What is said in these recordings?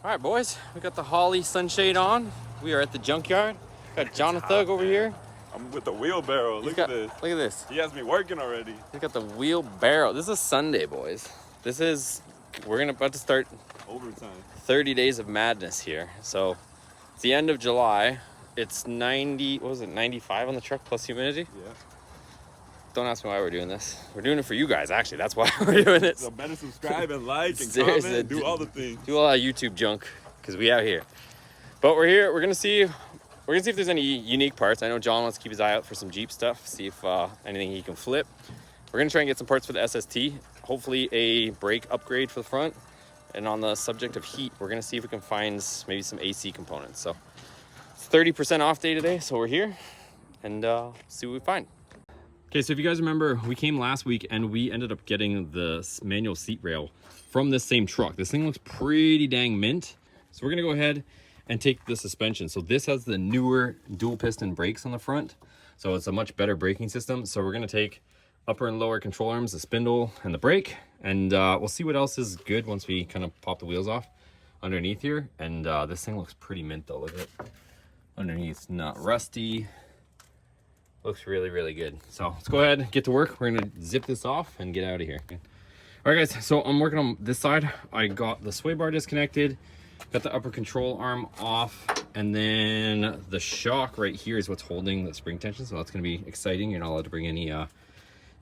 All right, boys, we got the Holly sunshade on. We are at the junkyard. Got Jonathan over here. I'm with the wheelbarrow. Look at this. Look at this. He has me working already. Look at the wheelbarrow. This is a Sunday, boys. We're about to start Overtime. 30 days of madness here. So it's the end of July. It's 95 on the truck plus humidity? Yeah. Don't ask me why we're doing this. We're doing it for you guys, actually. That's why we're doing it. So better subscribe and like and comment, do all the things. Do a lot of YouTube junk, because we out here. But we're here, we're gonna see if there's any unique parts. I know John wants to keep his eye out for some Jeep stuff, see if anything he can flip. We're gonna try and get some parts for the SST, hopefully a brake upgrade for the front. And on the subject of heat, we're gonna see if we can find maybe some AC components. So it's 30% off day today, so we're here and see what we find. Okay, so if you guys remember, we came last week and we ended up getting the manual seat rail from this same truck. This thing looks pretty dang mint. So we're gonna go ahead and take the suspension. So this has the newer dual piston brakes on the front. So it's a much better braking system. So we're gonna take upper and lower control arms, the spindle and the brake, and we'll see what else is good once we kind of pop the wheels off underneath here. And this thing looks pretty mint though, look at it. Underneath, not rusty. Looks really, really good. So let's go ahead and get to work. We're gonna zip this off and get out of here. All right, guys, so I'm working on this side. I got the sway bar disconnected, got the upper control arm off, and then the shock right here is what's holding the spring tension. So that's gonna be exciting. You're not allowed to bring any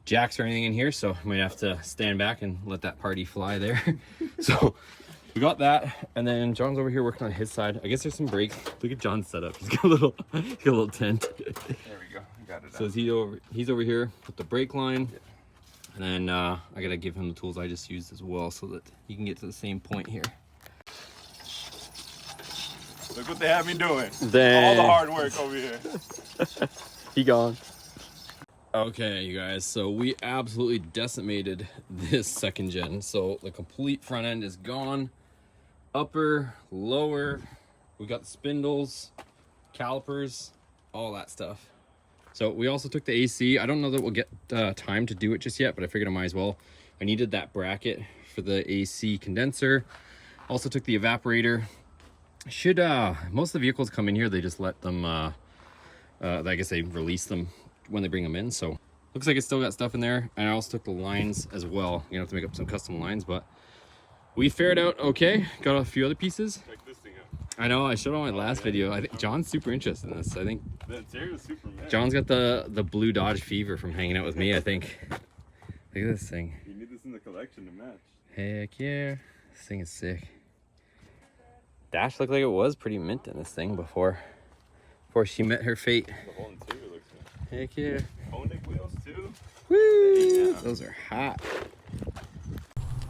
jacks or anything in here, so I might have to stand back and let that party fly there. So we got that, and then John's over here working on his side. I guess there's some brakes. Look at John's setup. He's got a little tent. There we go. Got it. So he's over here with the brake line, and then I gotta give him the tools I just used as well, so that he can get to the same point here. Look what they have me doing. Dang. All the hard work over here. He gone. Okay, you guys, so we absolutely decimated this second gen. So the complete front end is gone. Upper, lower, we got the spindles, calipers, all that stuff. So we also took the AC. I don't know that we'll get time to do it just yet, but I figured I might as well. I needed that bracket for the AC condenser. Also took the evaporator. Most of the vehicles come in here, they just let them, I guess they release them when they bring them in. So looks like it's still got stuff in there. And I also took the lines as well. You're gonna have to make up some custom lines, but we fared out okay. Got a few other pieces. Check this thing out. I know, I showed on my last video. I think John's super interested in this. I think the interior is super mint. John's got the blue Dodge fever from hanging out with me, I think. Look at this thing. You need this in the collection to match. Heck yeah. This thing is sick. Dash looked like it was pretty mint in this thing before she met her fate. The whole interior looks mint. Heck yeah. Ponic wheels too. Woo! Yeah. Those are hot.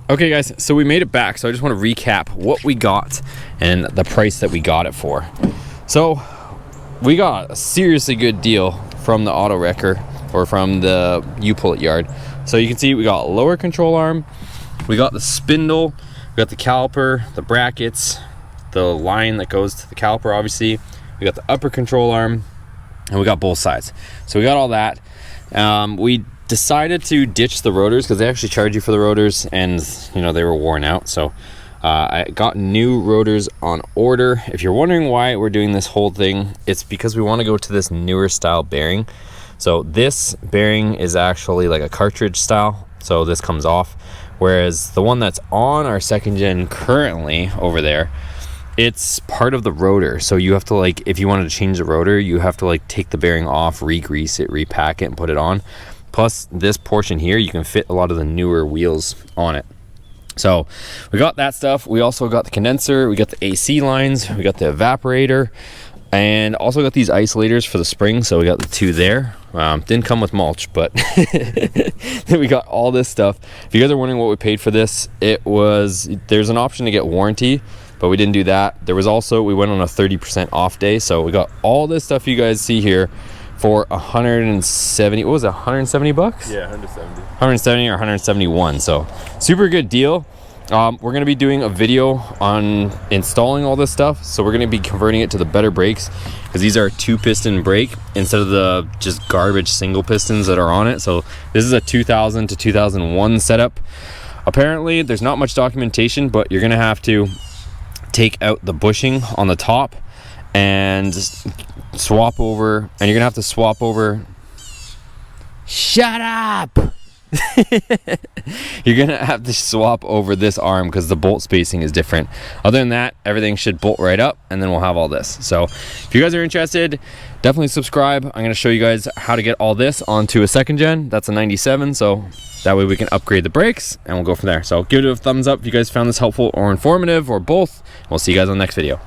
Okay guys, so we made it back. So I just want to recap what we got and the price that we got it for. So we got a seriously good deal from the auto wrecker, or from the U-Pull-It yard. So you can see we got lower control arm, we got the spindle, we got the caliper, the brackets, the line that goes to the caliper obviously, we got the upper control arm, and we got both sides. So we got all that. We decided to ditch the rotors because they actually charge you for the rotors, and you know they were worn out. So I got new rotors on order. If you're wondering why we're doing this whole thing, it's because we want to go to this newer style bearing. So this bearing is actually like a cartridge style, so this comes off, whereas the one that's on our second gen currently over there, it's part of the rotor. So you have to, like, if you wanted to change the rotor, you have to like take the bearing off, re-grease it, repack it, and put it on. Plus this portion here, you can fit a lot of the newer wheels on it. So we got that stuff. We also got the condenser, we got the AC lines, we got the evaporator, and also got these isolators for the springs. So we got the two there. Didn't come with mulch, but we got all this stuff. If you guys are wondering what we paid for this, there's an option to get warranty, but we didn't do that. There was also, we went on a 30% off day. So we got all this stuff you guys see here for 170, what was it, 170 bucks? Yeah, 170. 170 or 171, so super good deal. We're going to be doing a video on installing all this stuff, so we're going to be converting it to the better brakes, because these are a 2-piston brake instead of the just garbage single pistons that are on it. So this is a 2000 to 2001 setup. Apparently there's not much documentation, but you're going to have to take out the bushing on the top and swap over, and you're gonna have to swap over. Shut up. You're gonna have to swap over this arm because the bolt spacing is different. Other than that, everything should bolt right up, and then we'll have all this. So if you guys are interested, definitely subscribe. I'm gonna show you guys how to get all this onto a second gen. That's a 97, so that way we can upgrade the brakes, and we'll go from there. So give it a thumbs up if you guys found this helpful or informative, or both. We'll see you guys on the next video.